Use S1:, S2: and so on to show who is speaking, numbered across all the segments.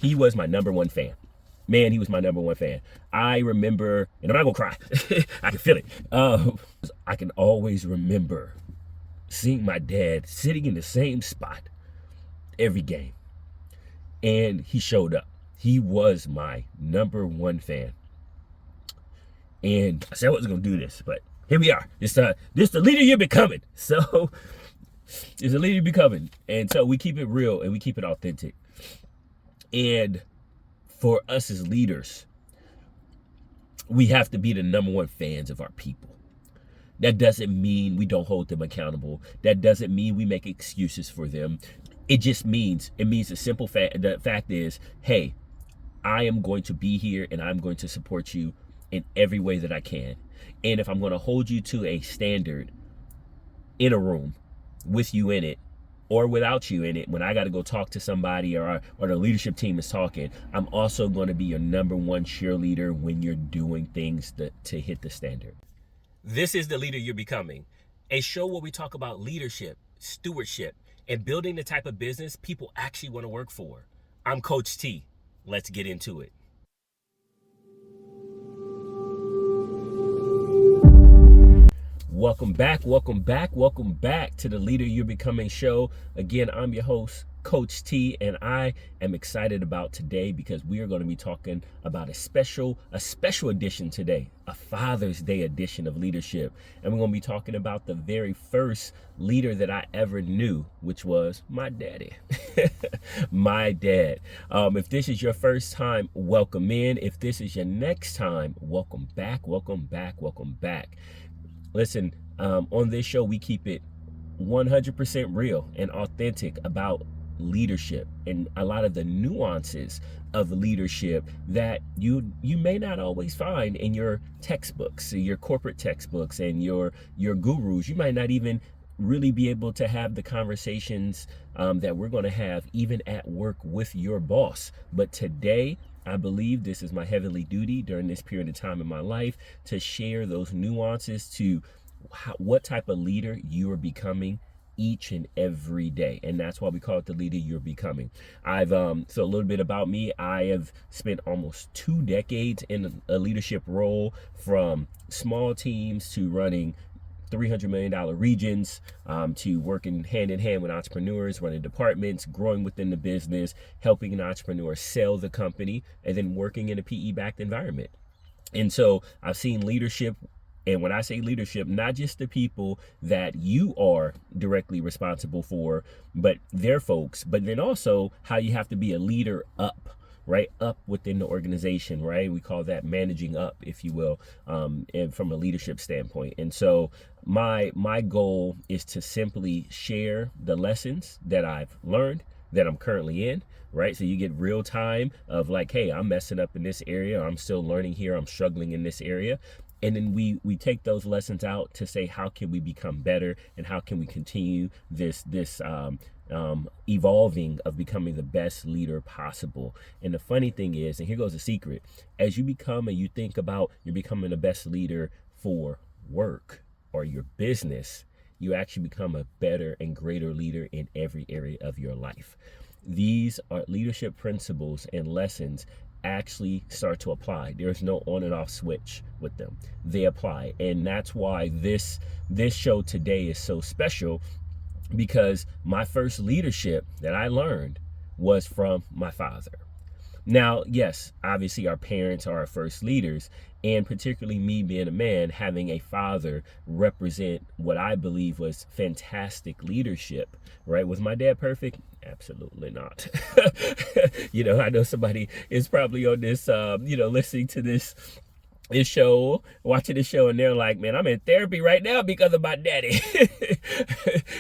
S1: He was my number one fan. Man, he was my number one fan. I remember, and I'm not gonna cry. I can feel it. I can always remember seeing my dad sitting in the same spot every game. And he showed up. He was my number one fan. And I said I wasn't gonna do this, but here we are. This the leader you're becoming. So it's the leader you're becoming. And so we keep it real and we keep it authentic. And for us as leaders, we have to be the number one fans of our people. That doesn't mean we don't hold them accountable. That doesn't mean we make excuses for them. It just means, the simple fact, the fact is, hey, I am going to be here and I'm going to support you in every way that I can. And if I'm going to hold you to a standard in a room with you in it or without you in it, when I got to go talk to somebody or the leadership team is talking, I'm also going to be your number one cheerleader when you're doing things to hit the standard. This is The Leader You're Becoming, a show where we talk about leadership, stewardship, and building the type of business people actually want to work for. I'm Coach T. Let's get into it. Welcome back to the Leader You're Becoming show. Again, I'm your host, Coach T, and I am excited about today because we are going to be talking about a special edition today, a Father's Day edition of leadership. And we're going to be talking about the very first leader that I ever knew, which was my daddy. My dad. If this is your first time, welcome in. If this is your next time, welcome back. Listen, on this show, we keep it 100% real and authentic about leadership and a lot of the nuances of leadership that you may not always find in your textbooks, your corporate textbooks and your gurus. You might not even really be able to have the conversations that we're going to have even at work with your boss. But today, I believe this is my heavenly duty during this period of time in my life to share those nuances to what type of leader you are becoming each and every day. And that's why we call it The Leader You're Becoming. So a little bit about me. I have spent almost 2 decades in a leadership role, from small teams to running $300 million regions, to working hand in hand with entrepreneurs, running departments, growing within the business, helping an entrepreneur sell the company, and then working in a PE-backed environment. And so I've seen leadership. And when I say leadership, not just the people that you are directly responsible for, but their folks, but then also how you have to be a leader up, right? Up within the organization, right? We call that managing up, if you will, and from a leadership standpoint. And so my goal is to simply share the lessons that I've learned, that I'm currently in, right? So you get real time of like, hey, I'm messing up in this area. I'm still learning here. I'm struggling in this area. And then we take those lessons out to say, how can we become better and how can we continue this evolving of becoming the best leader possible. And the funny thing is, and here goes the secret, as you become and you think about you're becoming the best leader for work or your business, you actually become a better and greater leader in every area of your life. These are leadership principles and lessons actually start to apply. There's no on and off switch with them. They apply. And that's why this show today is so special, because my first leadership that I learned was from my father. Now, yes, obviously our parents are our first leaders, and particularly me being a man, having a father represent what I believe was fantastic leadership, right? Was my dad perfect? Absolutely not. I know somebody is probably on this, listening to this show, watching this show, and they're like, man, I'm in therapy right now because of my daddy.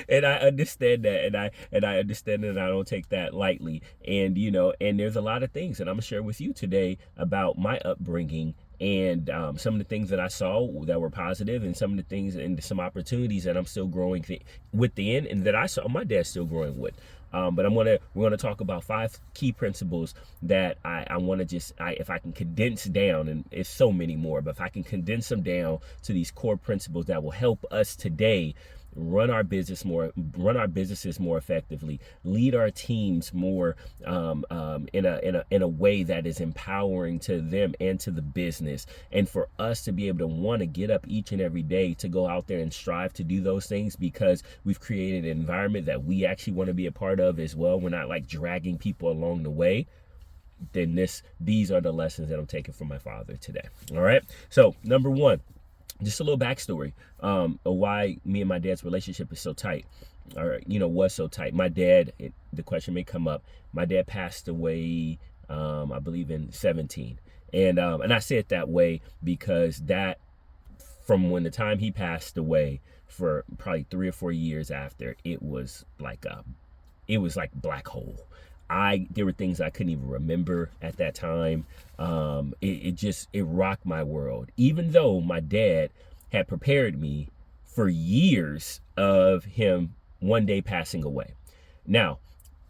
S1: And I understand that, and I understand that, and I don't take that lightly. And and there's a lot of things that I'm gonna share with you today about my upbringing and some of the things that I saw that were positive, and some of the things and some opportunities that I'm still growing within, and that I saw my dad still growing with. But we're gonna talk about 5 key principles that I want to if I can condense down, and it's so many more, but if I can condense them down to these core principles that will help us today run our businesses more effectively, lead our teams more in a way that is empowering to them and to the business, and for us to be able to want to get up each and every day to go out there and strive to do those things because we've created an environment that we actually want to be a part of as well. We're not like dragging people along the way. Then these are the lessons that I'm taking from my father today. All right. So number one, just a little backstory of why me and my dad's relationship is so tight, or was so tight. My dad, the question may come up. My dad passed away, I believe in 17, and I say it that way because that from when the time he passed away for probably 3 or 4 years after, it was like black hole. There were things I couldn't even remember at that time. It rocked my world, even though my dad had prepared me for years of him one day passing away. Now,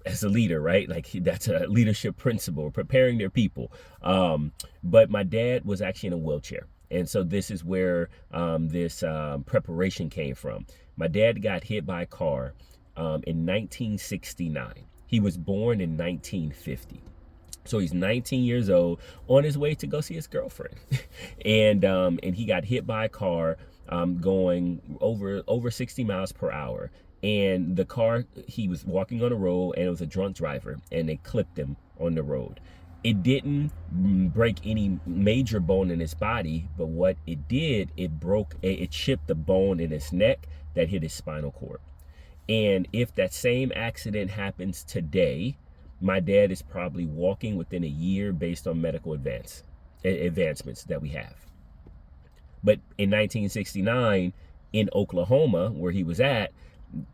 S1: as a leader, right? Like that's a leadership principle, preparing their people. But my dad was actually in a wheelchair. And so this is where this preparation came from. My dad got hit by a car in 1969. He was born in 1950. So he's 19 years old on his way to go see his girlfriend. and he got hit by a car going over 60 miles per hour. And the car, he was walking on the road, and it was a drunk driver, and they clipped him on the road. It didn't break any major bone in his body, but what it did, it chipped the bone in his neck that hit his spinal cord. And if that same accident happens today, my dad is probably walking within a year based on medical advancements that we have. But in 1969, in Oklahoma, where he was at,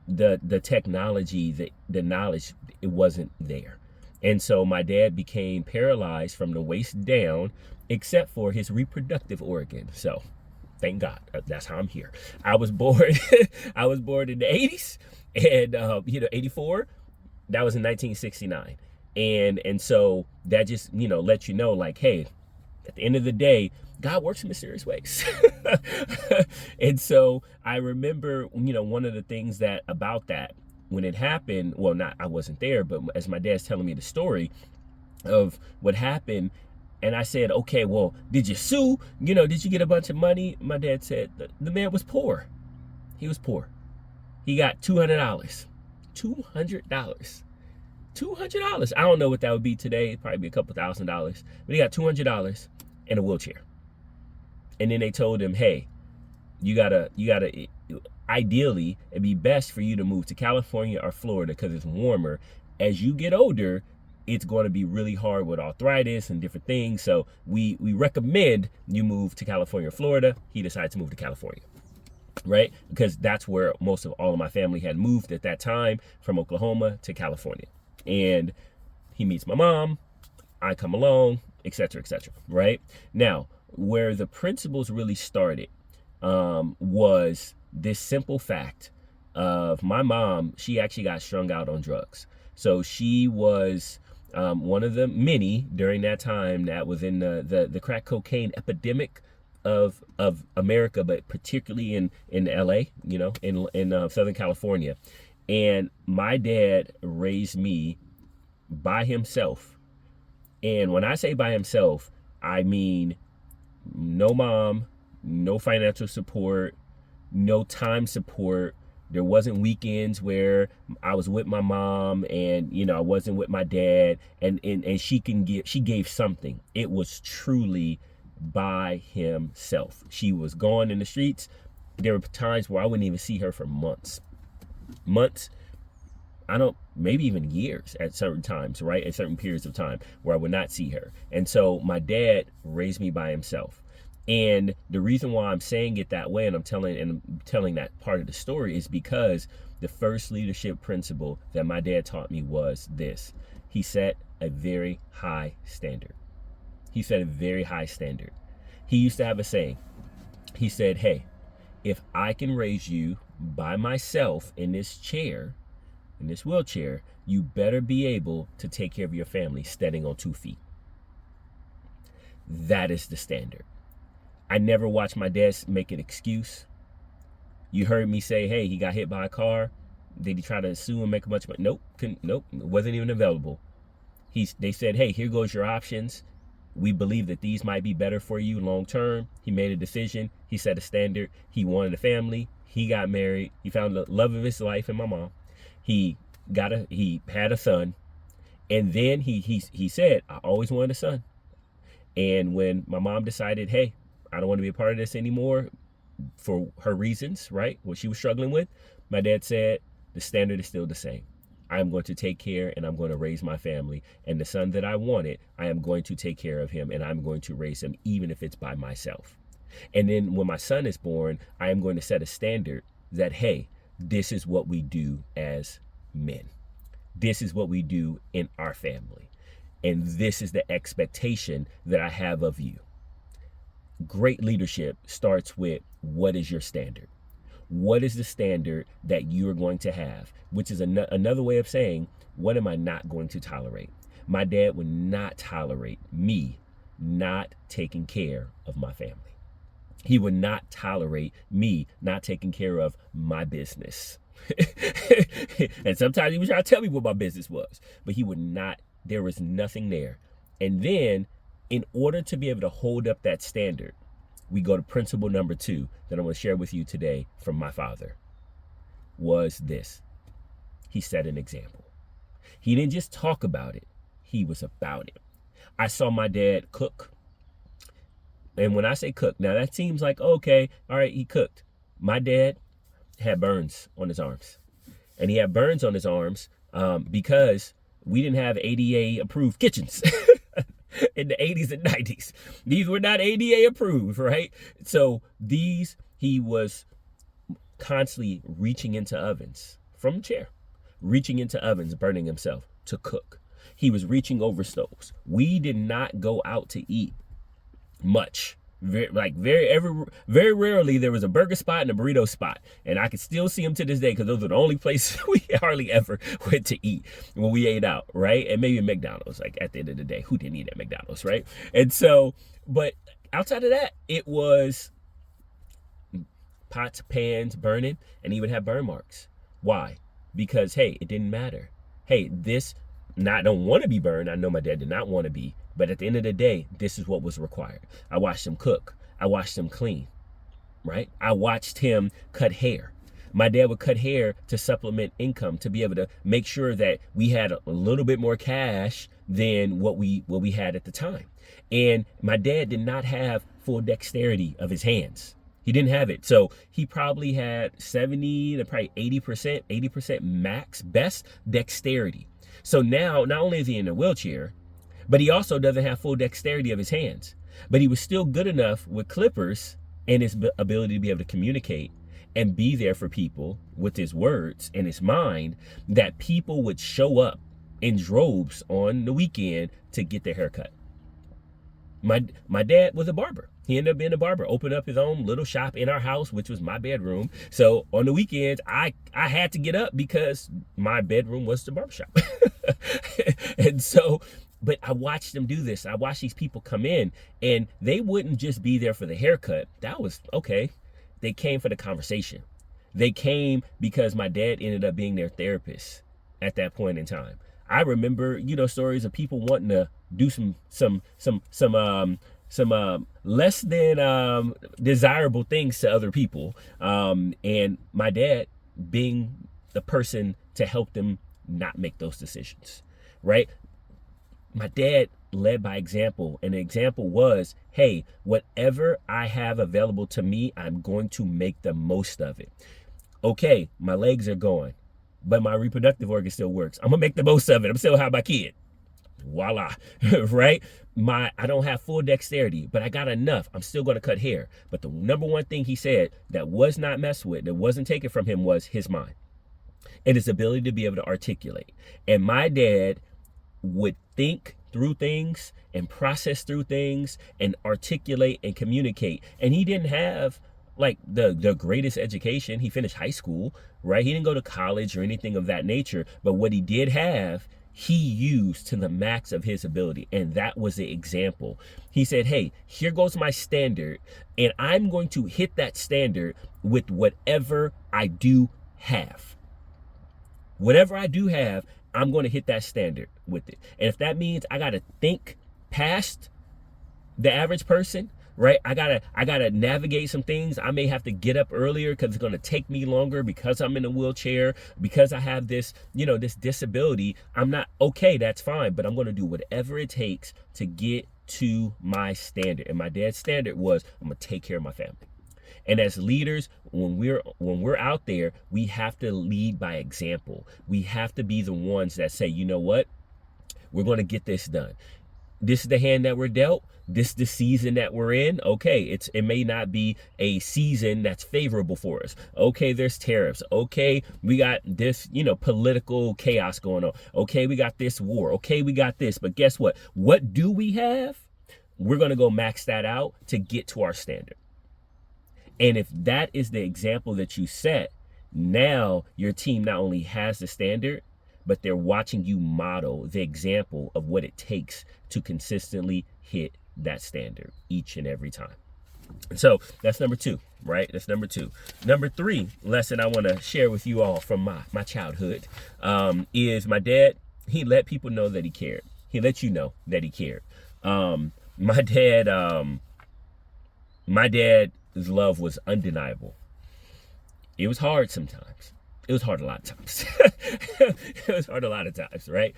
S1: the technology, the knowledge, it wasn't there. And so my dad became paralyzed from the waist down, except for his reproductive organ. So thank God, that's how I'm here. I was born in the 80s, and 84. That was in 1969, and so that just lets you know, like, hey, at the end of the day, God works in mysterious ways. And so I remember, one of the things that about that when it happened, well, I wasn't there, but as my dad's telling me the story of what happened, and I said, okay, well, did you sue? Did you get a bunch of money? My dad said the man was poor. He was poor. He got $200. $200. I don't know what that would be today. It'd probably be a couple $1,000s. But he got $200 and a wheelchair. And then they told him, hey, you gotta, ideally, it'd be best for you to move to California or Florida because it's warmer. As you get older, it's going to be really hard with arthritis and different things. So we recommend you move to California or Florida. He decided to move to California, right? Because that's where most of all of my family had moved at that time, from Oklahoma to California. And he meets my mom, I come along, etc., right? Now, where the principles really started was this simple fact of my mom. She actually got strung out on drugs. So she was one of the many during that time that was in the crack cocaine epidemic of America, but particularly in LA, in Southern California. And my dad raised me by himself. And when I say by himself, I mean no mom, no financial support, no time support. There wasn't weekends where I was with my mom and I wasn't with my dad, and she gave something. It was truly by himself. She was gone in the streets. There were times where I wouldn't even see her for months, maybe even years at certain times, right? At certain periods of time where I would not see her. And so my dad raised me by himself. And the reason why I'm saying it that way, and I'm telling that part of the story, is because the first leadership principle that my dad taught me was this. He set a very high standard. He set a very high standard. He used to have a saying. He said, hey, if I can raise you by myself in this chair, in this wheelchair, you better be able to take care of your family standing on 2 feet. That is the standard. I never watched my dad make an excuse. You heard me say, hey, he got hit by a car. Did he try to sue and make a bunch of money? Nope. Nope. It wasn't even available. They said, hey, here goes your options. We believe that these might be better for you long term. He made a decision. He set a standard. He wanted a family. He got married. He found the love of his life in my mom. He had a son. And then he said, I always wanted a son. And when my mom decided, hey, I don't want to be a part of this anymore for her reasons, right? What she was struggling with, my dad said, the standard is still the same. I'm going to take care and I'm going to raise my family. And the son that I wanted, I am going to take care of him and I'm going to raise him even if it's by myself. And then when my son is born, I am going to set a standard that, hey, this is what we do as men. This is what we do in our family. And this is the expectation that I have of you. Great leadership starts with, what is your standard? What is the standard that you are going to have? Which is another way of saying, what am I not going to tolerate? My dad would not tolerate me not taking care of my family. He would not tolerate me not taking care of my business. And sometimes he would try to tell me what my business was, but he would not. There was nothing there. And then in order to be able to hold up that standard, we go to principle number 2 that I'm going to share with you today from my father, was this. He set an example. He didn't just talk about it. He was about it. I saw my dad cook. And when I say cook, now that seems like, okay, all right, he cooked. My dad had burns on his arms. And he had burns on his arms because we didn't have ADA approved kitchens. In the 80s and 90s. These were not ADA approved, right? So he was constantly reaching into ovens from a chair, reaching into ovens, burning himself to cook. He was reaching over stoves. We did not go out to eat much. Very rarely there was a burger spot and a burrito spot, and I can still see them to this day because those are the only places we hardly ever went to eat when we ate out, right? And maybe McDonald's. Like at the end of the day, who didn't eat at McDonald's, right? And so, but outside of that, it was pots, pans burning, and he would have burn marks. Why? Because hey, it didn't matter. Hey, I don't want to be burned. I know my dad did not want to be. But at the end of the day, this is what was required. I watched him cook. I watched him clean, right? I watched him cut hair. My dad would cut hair to supplement income, to be able to make sure that we had a little bit more cash than what we had at the time. And my dad did not have full dexterity of his hands. He didn't have it. So he probably had 70 to probably 80% max, best dexterity. So now, not only is he in a wheelchair, but he also doesn't have full dexterity of his hands. But he was still good enough with clippers and his ability to be able to communicate and be there for people with his words and his mind, that people would show up in droves on the weekend to get their hair cut. My dad was a barber. He ended up being a barber, opened up his own little shop in our house, which was my bedroom. So on the weekends, I had to get up because my bedroom was the barbershop. And so, but I watched them do this. I watched these people come in, and they wouldn't just be there for the haircut. That was okay. They came for the conversation. They came because my dad ended up being their therapist at that point in time. I remember, stories of people wanting to do some less than desirable things to other people, and my dad being the person to help them not make those decisions, right? My dad led by example, and the example was, hey, whatever I have available to me, I'm going to make the most of it. Okay, my legs are gone, but my reproductive organ still works. I'm gonna make the most of it. I'm still have my kid. Voila, right? I don't have full dexterity, but I got enough. I'm still gonna cut hair. But the number one thing he said that was not messed with, that wasn't taken from him, was his mind and his ability to be able to articulate. And my dad would think through things and process through things and articulate and communicate. And he didn't have like the greatest education. He finished high school, right? He didn't go to college or anything of that nature. But what he did have he used to the max of his ability. And that was the example. He said, hey, here goes my standard, and I'm going to hit that standard with whatever I do have. Whatever I do have, I'm going to hit that standard with it. And if that means I got to think past the average person, right? I gotta navigate some things. I may have to get up earlier because it's gonna take me longer because I'm in a wheelchair, because I have this, this disability. I'm not okay, that's fine, but I'm gonna do whatever it takes to get to my standard. And my dad's standard was, I'm gonna take care of my family. And as leaders, when we're out there, we have to lead by example. We have to be the ones that say, you know what? We're gonna get this done. This is the hand that we're dealt. This is the season that we're in. Okay, it may not be a season that's favorable for us. Okay, there's tariffs. Okay, we got this, political chaos going on. Okay, we got this war. Okay, we got this. But guess what? What do we have? We're going to go max that out to get to our standard. And if that is the example that you set, now your team not only has the standard, but they're watching you model the example of what it takes to consistently hit that standard each and every time. So that's number 2, right? That's number 2. Number 3 lesson I want to share with you all from my childhood is my dad. He let people know that he cared. He let you know that he cared. My dad's love was undeniable. It was hard sometimes. It was hard a lot of times. It was hard a lot of times, right?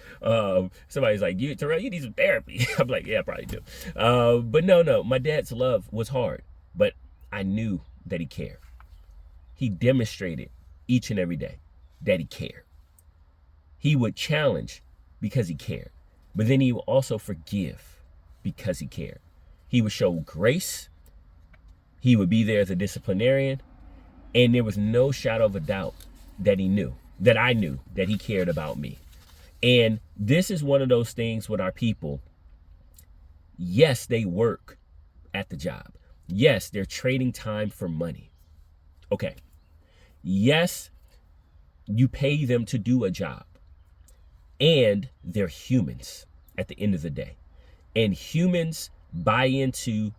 S1: Somebody's like, Terrell, you need some therapy. I'm like, yeah, I probably do. But no, my dad's love was hard, but I knew that he cared. He demonstrated each and every day that he cared. He would challenge because he cared, but then he would also forgive because he cared. He would show grace. He would be there as a disciplinarian, and there was no shadow of a doubt that I knew that he cared about me. And this is one of those things with our people. Yes, they work at the job. Yes, they're trading time for money. Okay. Yes, you pay them to do a job. And they're humans at the end of the day. And humans buy into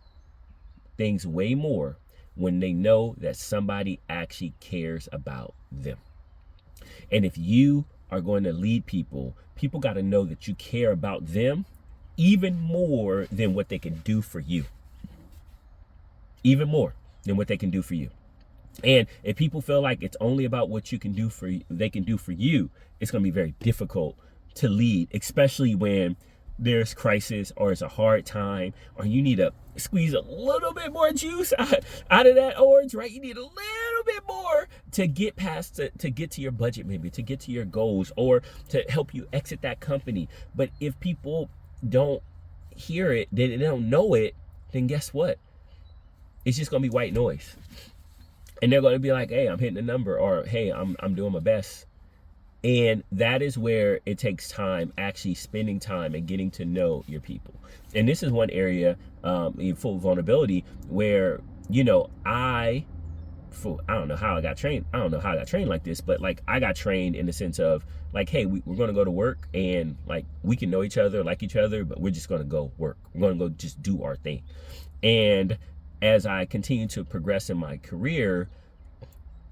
S1: things way more when they know that somebody actually cares about them. And if you are going to lead people got to know that you care about them even more than what they can do for you. Even more than what they can do for you. And if people feel like it's only about what they can do for you, it's going to be very difficult to lead, especially when there's crisis or it's a hard time or you need to squeeze a little bit more juice out of that orange, right? You need a little bit more to get past, to get to your budget, maybe to get to your goals or to help you exit that company. But if people don't hear it, they don't know it, then guess what? It's just going to be white noise. And they're going to be like, hey, I'm hitting a number, or hey, I'm doing my best. And that is where it takes time, actually spending time and getting to know your people. And this is one area in full vulnerability where, I don't know how I got trained. I don't know how I got trained like this, but like I got trained in the sense of like, hey, we're going to go to work and like we can know each other, like each other, but we're just going to go work. We're going to go just do our thing. And as I continue to progress in my career,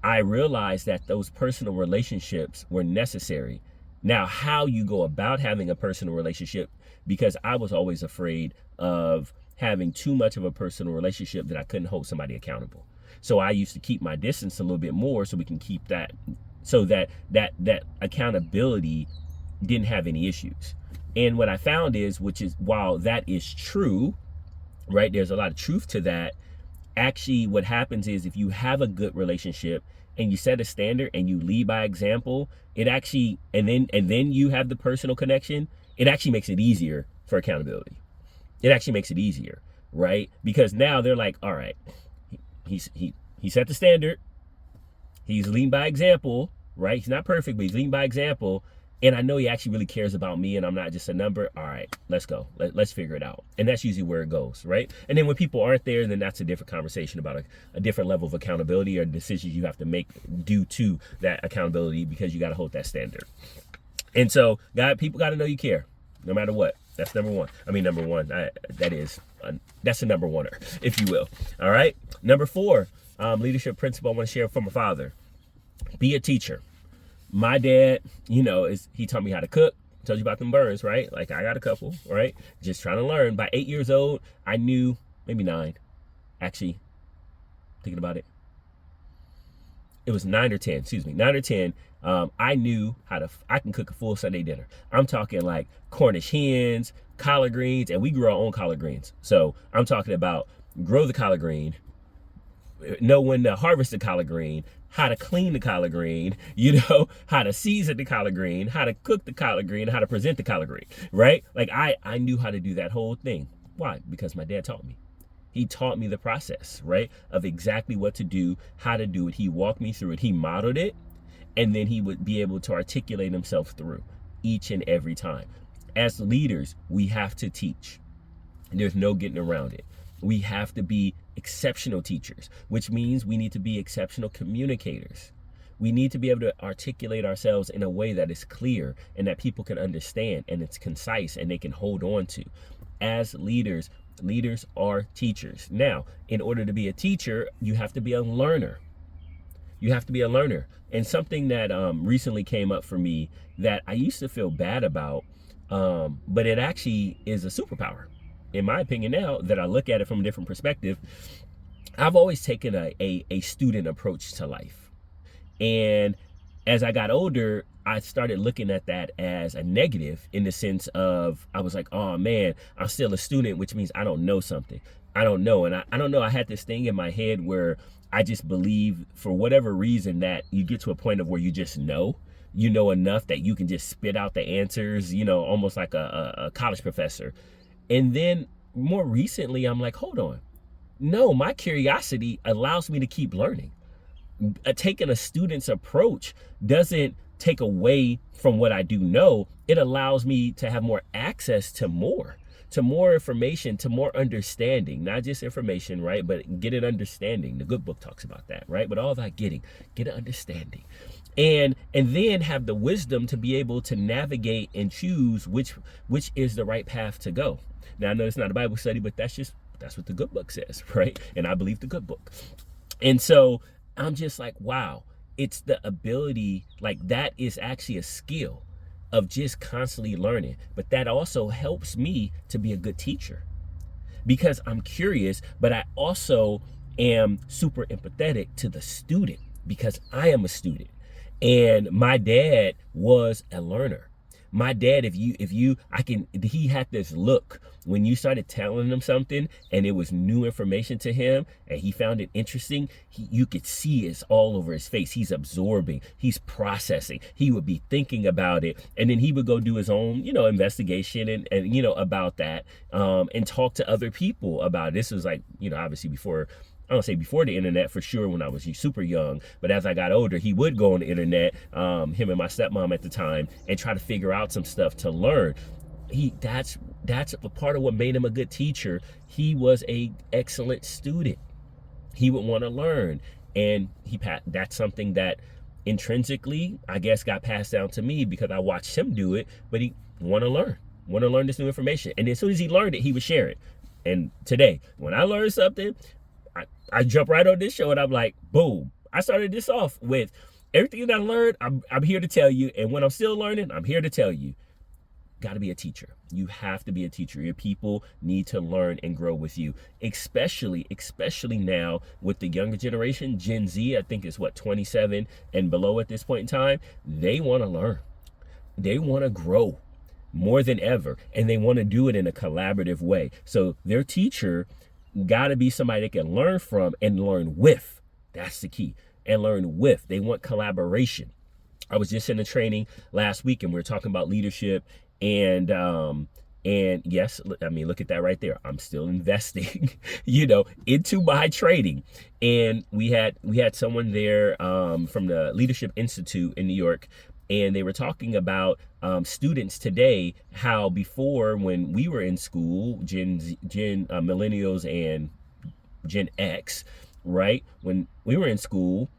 S1: I realized that those personal relationships were necessary. Now, how you go about having a personal relationship, because I was always afraid of having too much of a personal relationship that I couldn't hold somebody accountable. So I used to keep my distance a little bit more so we can keep that, so that accountability didn't have any issues. And what I found is, which is, while that is true, right, there's a lot of truth to that. Actually, what happens is if you have a good relationship and you set a standard and you lead by example, it actually, and then you have the personal connection, it actually makes it easier for accountability. It actually makes it easier, right? Because now they're like, all right, he set the standard. He's leading by example, right? He's not perfect, but he's leading by example. And I know he actually really cares about me and I'm not just a number. All right, let's go. Let's figure it out. And that's usually where it goes, right? And then when people aren't there, then that's a different conversation about a different level of accountability or decisions you have to make due to that accountability, because you got to hold that standard. And so, people got to know you care, no matter what. That's number one. I mean, number one. That's a number oneer, if you will. All right. Number four, leadership principle I want to share from my father: be a teacher. My dad, he taught me how to cook. Told you about them burns, right? Like, I got a couple, right? Just trying to learn. By 8 years old, I knew, maybe 9, actually, thinking about it. It was 9 or 10, 9 or 10. I knew I can cook a full Sunday dinner. I'm talking like Cornish hens, collard greens, and we grew our own collard greens. So I'm talking about grow the collard green, know when to harvest the collard green, how to clean the collard green, how to season the collard green, how to cook the collard green, how to present the collard green, right? Like I knew how to do that whole thing. Why? Because my dad taught me. He taught me the process, right? Of exactly what to do, how to do it. He walked me through it. He modeled it, and then he would be able to articulate himself through each and every time. As leaders, we have to teach. There's no getting around it. We have to be exceptional teachers, which means we need to be exceptional communicators. We need to be able to articulate ourselves in a way that is clear and that people can understand, and it's concise and they can hold on to. As leaders are teachers. Now, in order to be a teacher, you have to be a learner. You have to be a learner. And something that recently came up for me that I used to feel bad about, but it actually is a superpower. In my opinion now, that I look at it from a different perspective, I've always taken a student approach to life. And as I got older, I started looking at that as a negative, in the sense of, I was like, oh man, I'm still a student, which means I don't know something. I don't know. And I don't know. I had this thing in my head where I just believe, for whatever reason, that you get to a point of where you just know. You know enough that you can just spit out the answers, almost like a college professor. And then more recently, I'm like, hold on. No, my curiosity allows me to keep learning. Taking a student's approach doesn't take away from what I do know. It allows me to have more access to more information, to more understanding, not just information, right? But get an understanding. The good book talks about that, right? But all that get an understanding. And then have the wisdom to be able to navigate and choose which is the right path to go. Now, I know it's not a Bible study, but that's what the good book says, right? And I believe the good book. And so I'm just like, wow, it's the ability, like, that is actually a skill of just constantly learning. But that also helps me to be a good teacher, because I'm curious, but I also am super empathetic to the student, because I am a student. And my dad was a learner. My dad, he had this look when you started telling him something and it was new information to him and he found it interesting. You could see it's all over his face. He's absorbing, he's processing. He would be thinking about it, and then he would go do his own, investigation and about that, and talk to other people about it. This was like, obviously before. I don't say before the internet, for sure, when I was super young, but as I got older, he would go on the internet, him and my stepmom at the time, and try to figure out some stuff to learn. That's a part of what made him a good teacher. He was an excellent student. He would want to learn, and that's something that intrinsically, I guess, got passed down to me because I watched him do it. But he want to learn this new information, and as soon as he learned it, he would share it. And today, when I learned something, I jump right on this show and I'm like, boom. I started this off with everything that I learned. I'm here to tell you. And when I'm still learning, I'm here to tell you. Got to be a teacher. You have to be a teacher. Your people need to learn and grow with you, especially now with the younger generation. Gen Z, I think, is 27 and below at this point in time. They want to learn. They want to grow more than ever. And they want to do it in a collaborative way. So their teacher got to be somebody they can learn from and learn with. That's the key. And learn with. They want collaboration. I was just in a training last week and we were talking about leadership, and yes, I mean, look at that right there. I'm still investing, into my training. And we had someone there from the Leadership Institute in New York, and they were talking about students today, how before, when we were in school, millennials and Gen X, right? When we were in school,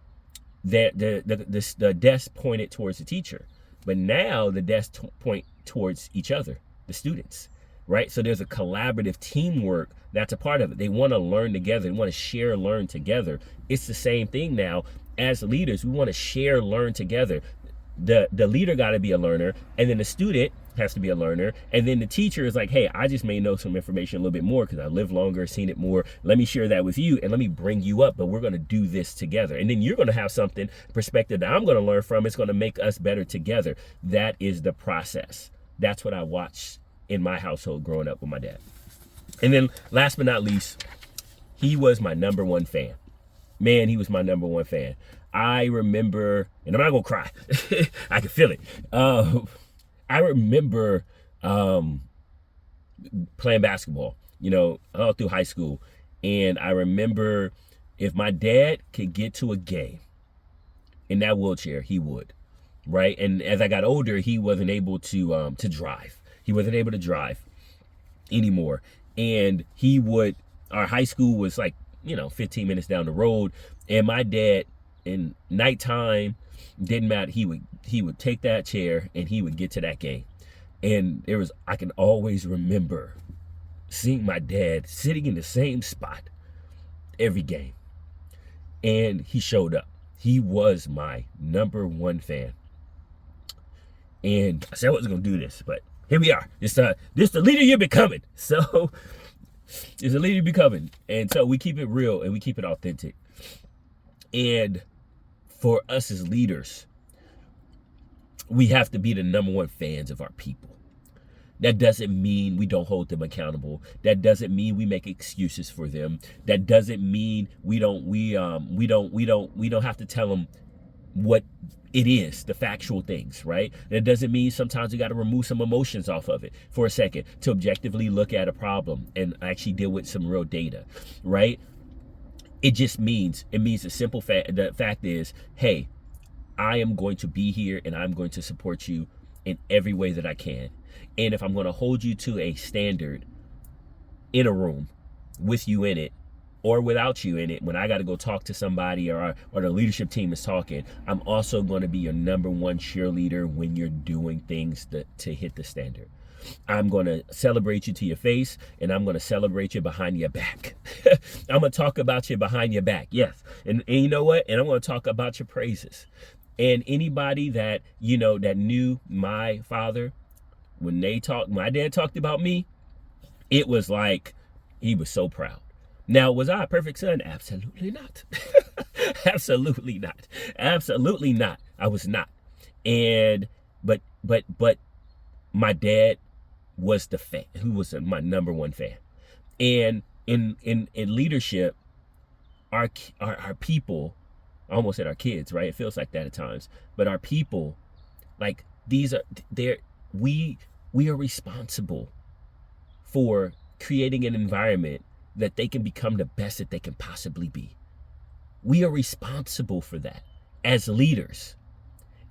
S1: that the desk pointed towards the teacher. But now the desks point towards each other, the students, right? So there's a collaborative teamwork that's a part of it. They want to learn together. They want to share, learn together. It's the same thing now. As leaders, we want to share, learn together. The leader got to be a learner, and then the student has to be a learner, and then the teacher is like, hey, I just may know some information a little bit more because I lived longer, seen it more. Let me share that with you, and let me bring you up, but we're going to do this together. And then you're going to have something, perspective that I'm going to learn from. It's going to make us better together. That is the process. That's what I watched in my household growing up with my dad. And then last but not least, he was my number one fan. Man, he was my number one fan. I remember, and I'm not gonna cry. I can feel it. I remember playing basketball, all through high school. And I remember if my dad could get to a game in that wheelchair, he would, right? And as I got older, he wasn't able to drive. He wasn't able to drive anymore. And our high school was like, 15 minutes down the road. And my dad, in nighttime, didn't matter. He would take that chair and he would get to that game. And I can always remember seeing my dad sitting in the same spot every game. And he showed up. He was my number one fan. And I said I wasn't gonna do this, but here we are. This the leader you're becoming. So it's the leader you're becoming. And so we keep it real and we keep it authentic. And for us as leaders, we have to be the number one fans of our people. That doesn't mean we don't hold them accountable. That doesn't mean we make excuses for them. That doesn't mean we don't have to tell them what it is, the factual things, right? That doesn't mean sometimes you got to remove some emotions off of it for a second to objectively look at a problem and actually deal with some real data, right? It means the simple fact. The fact is, hey, I am going to be here and I'm going to support you in every way that I can. And if I'm going to hold you to a standard in a room with you in it or without you in it, when I got to go talk to somebody or the leadership team is talking, I'm also going to be your number one cheerleader when you're doing things to hit the standard. I'm going to celebrate you to your face, and I'm going to celebrate you behind your back. I'm going to talk about you behind your back. Yes. And you know what? And I'm going to talk about your praises. And anybody that, that knew my father, when my dad talked about me, it was like he was so proud. Now, was I a perfect son? Absolutely not. Absolutely not. Absolutely not. I was not. And, but my dad was the fan, who was my number one fan. And in leadership, our people, I almost said our kids, right? It feels like that at times, but our people, like we are responsible for creating an environment that they can become the best that they can possibly be. We are responsible for that as leaders.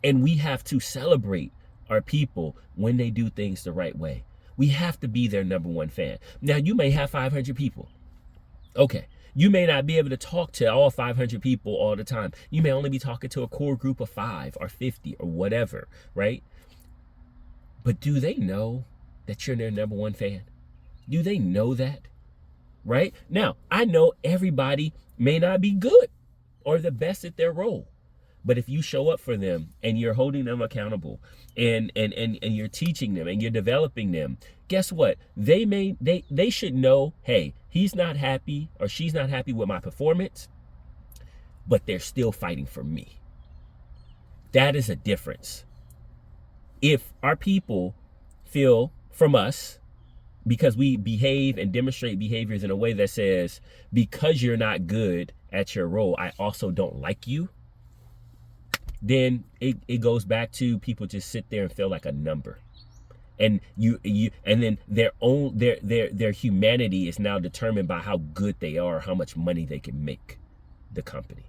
S1: And we have to celebrate our people when they do things the right way. We have to be their number one fan. Now, you may have 500 people. Okay. You may not be able to talk to all 500 people all the time. You may only be talking to a core group of 5 or 50 or whatever, right? But do they know that you're their number one fan? Do they know that? Right? Now, I know everybody may not be good or the best at their role. But if you show up for them and you're holding them accountable and you're teaching them and you're developing them, guess what? They should know, hey, he's not happy or she's not happy with my performance, but they're still fighting for me. That is a difference. If our people feel from us, because we behave and demonstrate behaviors in a way that says, because you're not good at your role, I also don't like you, then it goes back to people just sit there and feel like a number. And and then their humanity is now determined by how good they are, how much money they can make the company.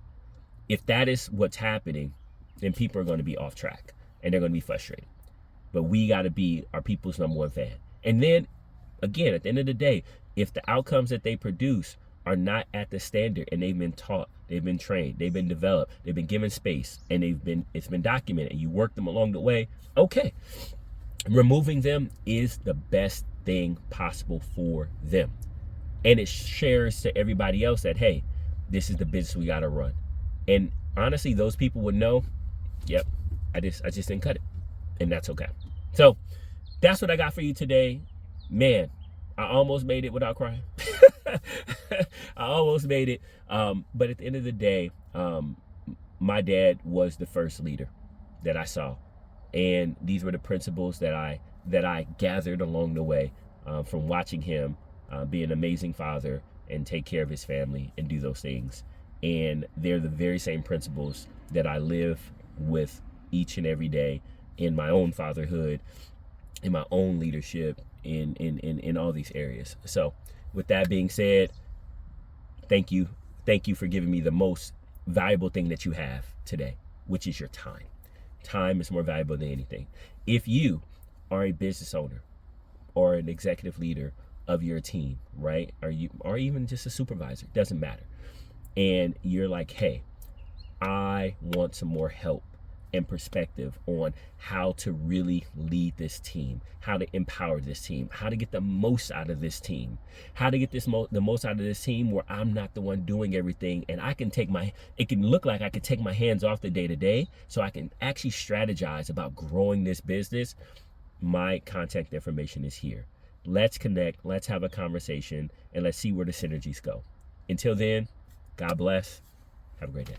S1: If that is what's happening, then people are going to be off track and they're going to be frustrated. But we got to be our people's number one fan. And then again, at the end of the day, if the outcomes that they produce are not at the standard, and they've been taught, they've been trained, they've been developed, they've been given space, and it's been documented, and you work them along the way, okay. Removing them is the best thing possible for them. And it shares to everybody else that, hey, this is the business we got to run. And honestly, those people would know, yep, I just didn't cut it. And that's okay. So that's what I got for you today. Man, I almost made it without crying. I almost made it. But at the end of the day, my dad was the first leader that I saw. And these were the principles that I gathered along the way from watching him be an amazing father and take care of his family and do those things. And they're the very same principles that I live with each and every day in my own fatherhood, in my own leadership, in all these areas. So with that being said, thank you for giving me the most valuable thing that you have today, which is your time. Time is more valuable than anything. If you are a business owner or an executive leader of your team, right? Or even just a supervisor, doesn't matter. And you're like, hey, I want some more help and perspective on how to really lead this team, how to empower this team, how to get the most out of this team, how to get the most out of this team where I'm not the one doing everything, and it can look like I can take my hands off the day-to-day so I can actually strategize about growing this business. My contact information is here. Let's connect, let's have a conversation, and let's see where the synergies go. Until then, God bless. Have a great day.